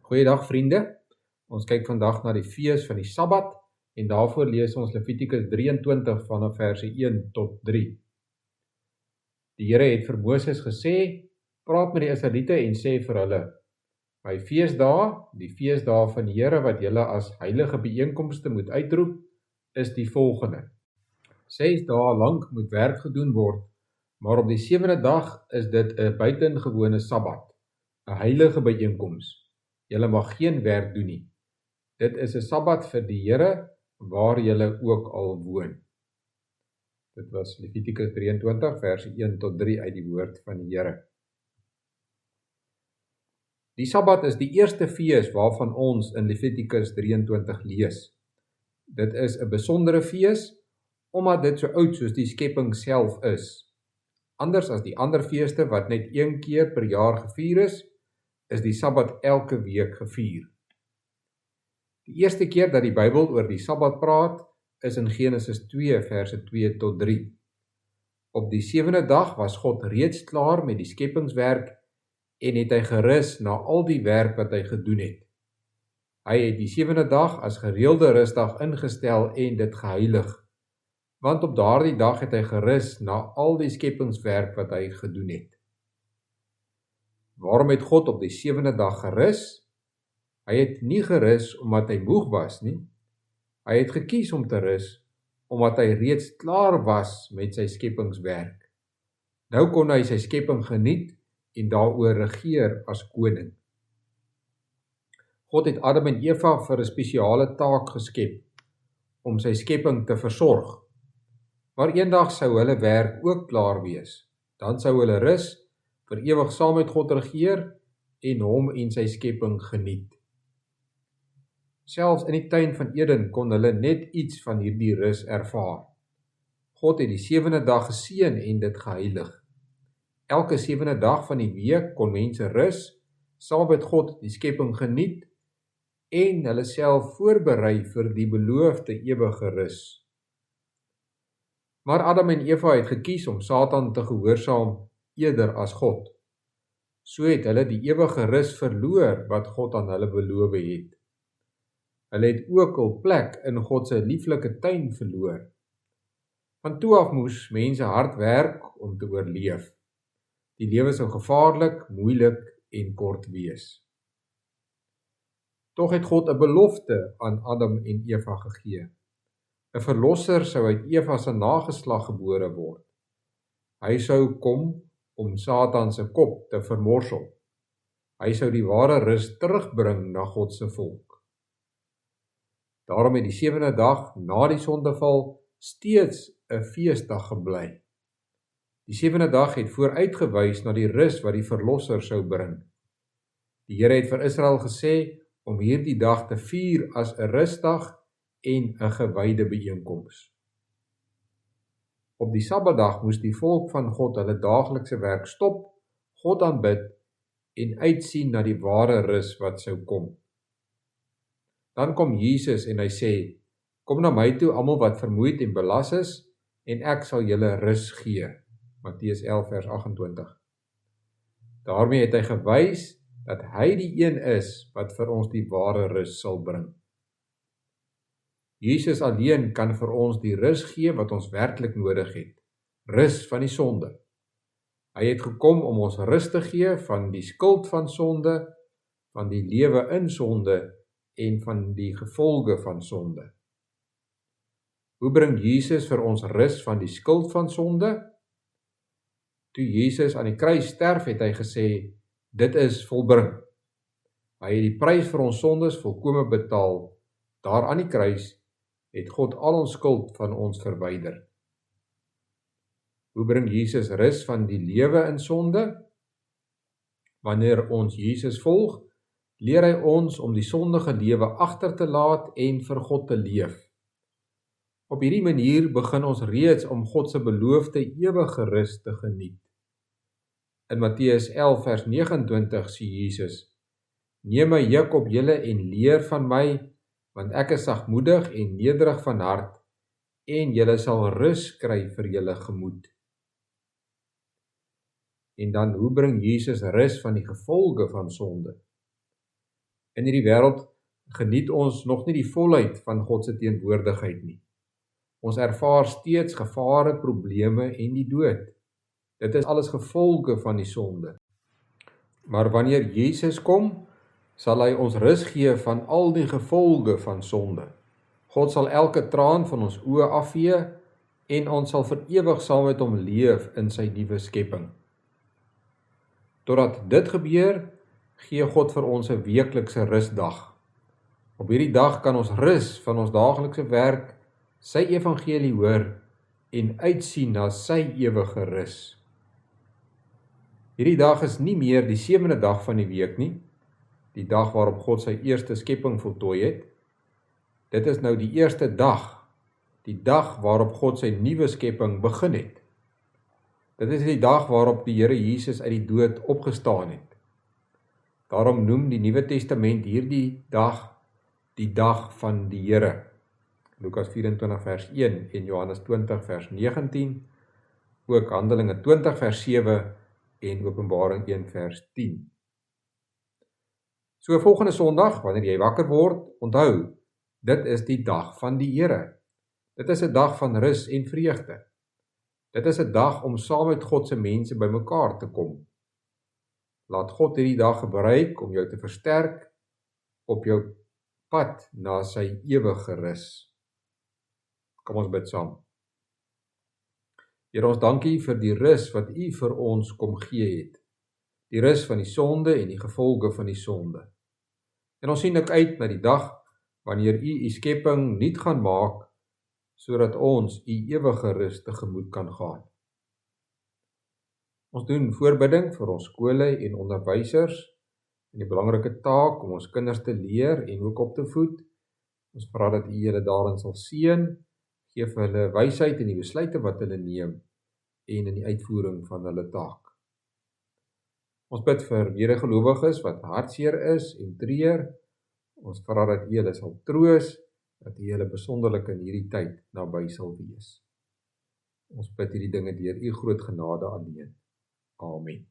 Goeiedag vriende, ons kyk vandag na die fees van die Sabbat en daarvoor lees ons Levitikus 23 vanaf verse 1 tot 3. Die Here het vir Moses gesê, praat met die Israeliete en sê vir hulle, my feesdae, die feesdae van die Here wat julle as heilige bijeenkomste moet uitroep, is die volgende. 6 dae lank moet werk gedoen word, maar op die 7de dag is dit 'n buitengewone Sabbat, 'n heilige bijeenkoms. Julle mag geen werk doen nie. Dit is 'n Sabbat vir die Here, waar julle ook al woon. Dit was Levitikus 23, verse 1 tot 3 uit die woord van die Here. Die Sabbat is die eerste fees waarvan ons in Levitikus 23 lees. Dit is 'n besondere fees, omdat dit so oud soos die skepping self is. Anders as die ander feeste wat net 1 keer per jaar gevier is die Sabbat elke week gevier. Die eerste keer dat die Bybel oor die Sabbat praat, is in Genesis 2, verse 2 tot 3. Op die 7de dag was God reeds klaar met die skepingswerk en het hy gerus na al die werk wat hy gedoen het. Hy het die 7de dag as gereelde rusdag ingestel en dit geheilig, want op daardie dag het hy gerus na al die skepingswerk wat hy gedoen het. Waarom het God op die 7de dag gerus? Hy het nie gerus omdat hy moeg was nie. Hy het gekies om te rus, omdat hy reeds klaar was met sy skepingswerk. Nou kon hy sy skepping geniet en daaroor regeer as koning. God het Adam en Eva vir 'n spesiale taak geskep, om sy skepping te versorg. Maar eendag sou hulle werk ook klaar wees. Dan sou hulle rus, vir ewig saam met God regeer en hom en sy skepping geniet. Selfs in die tuin van Eden kon hulle net iets van hierdie rus ervaar. God het die 7de dag geseën en dit geheilig. Elke 7de dag van die week kon mense rus, saam met God die skepping geniet en hulle self voorberei vir die beloofde ewige rus. Maar Adam en Eva het gekies om Satan te gehoorsaam eerder as God. So het hulle die ewige rus verloor wat God aan hulle beloof het. Hulle het ook hul plek in God se lieflike tuin verloor. Van toe af moes mense hard werk om te oorleef. Die lewe sou gevaarlik, moeilik en kort wees. Tog het God 'n belofte aan Adam en Eva gegee. 'n Verlosser sou uit Eva se nageslag gebore word. Hy sou kom om Satan se kop te vermorsel. Hy sou die ware rus terugbring na God se volk. Daarom het die 7de dag na die sondeval steeds 'n feesdag gebly. Die 7de dag het vooruitgewys na die rus wat die Verlosser sou bring. Die Here het vir Israel gesê om hierdie dag te vier as 'n rusdag en 'n gewyde bijeenkoms. Op die Sabbatdag moes die volk van God hulle daaglikse werk stop, God aanbid en uitsien na die ware rus wat sou kom. Dan kom Jesus en hy sê, kom na my toe almal wat vermoeid en belas is, en ek sal julle rus gee. Matteus 11 vers 28. Daarmee het hy gewys dat hy die een is wat vir ons die ware rus sal bring. Jesus alleen kan vir ons die rus gee wat ons werklik nodig het. Rus van die sonde. Hy het gekom om ons rus te gee van die skuld van sonde, van die lewe in sonde en van die gevolge van sonde. Hoe bring Jesus vir ons rus van die skuld van sonde? Toe Jesus aan die kruis sterf, het hy gesê, dit is volbring. Hy het die prys vir ons sondes volkome betaal. Daar aan die kruis het God al ons skuld van ons verwyder. Hoe bring Jesus rus van die lewe in sonde? Wanneer ons Jesus volg, leer hy ons om die sondige lewe agter te laat en vir God te leef. Op hierdie manier begin ons reeds om God se beloofde ewige rus te geniet. In Matteus 11 vers 29 sê Jesus, neem my juk op julle en leer van my, want ek is sagmoedig en nederig van hart, en julle sal rus kry vir julle gemoed. En dan, hoe bring Jesus rus van die gevolge van sonde? In hierdie wêreld geniet ons nog nie die volheid van God se teenwoordigheid nie. Ons ervaar steeds gevare, probleme en die dood. Dit is alles gevolge van die sonde. Maar wanneer Jesus kom, sal hy ons rus gee van al die gevolge van sonde. God sal elke traan van ons oë afvee en ons sal vir ewig saam met hom leef in sy nuwe skepping. Totdat dit gebeur, gee God vir ons 'n weeklikse rusdag. Op hierdie dag kan ons rus van ons daaglikse werk, sy evangelie hoor en uitsien na sy ewige rus. Hierdie dag is nie meer die 7de dag van die week nie, die dag waarop God sy eerste skepping voltooi het. Dit is nou die eerste dag, die dag waarop God sy nuwe skepping begin het. Dit is die dag waarop die Here Jesus uit die dood opgestaan het. Daarom noem die Nuwe Testament hierdie dag die dag van die Here. Lukas 24 vers 1 en Johannes 20 vers 19, ook Handelinge 20 vers 7 en Openbaring 1 vers 10. So volgende Sondag, wanneer jy wakker word, onthou, dit is die dag van die Here. Dit is 'n dag van rus en vreugde. Dit is 'n dag om saam met God se mense bymekaar te kom. Laat God hierdie dag gebruik om jou te versterk op jou pad na sy ewige rus. Kom ons bid saam. Here, ons dankie vir die rus wat U vir ons kom gee het. Die rus van die sonde en die gevolge van die sonde. En ons sien ook uit na die dag wanneer U skepping nuut gaan maak, sodat ons U ewige rus tegemoet kan gaan. Ons doen voorbidding vir ons skole en onderwysers en die belangrike taak om ons kinders te leer en ook op te voed. Ons vra dat U hulle daarin sal seën, gee vir hulle wysheid in die besluite wat hulle neem en in die uitvoering van hulle taak. Ons bid vir medegelowiges wat hartseer is en treur. Ons vra dat U hulle sal troos, dat U hulle besonderlik in hierdie tyd naby sal wees. Ons bid hierdie dinge deur U groot genade alleen. Amen.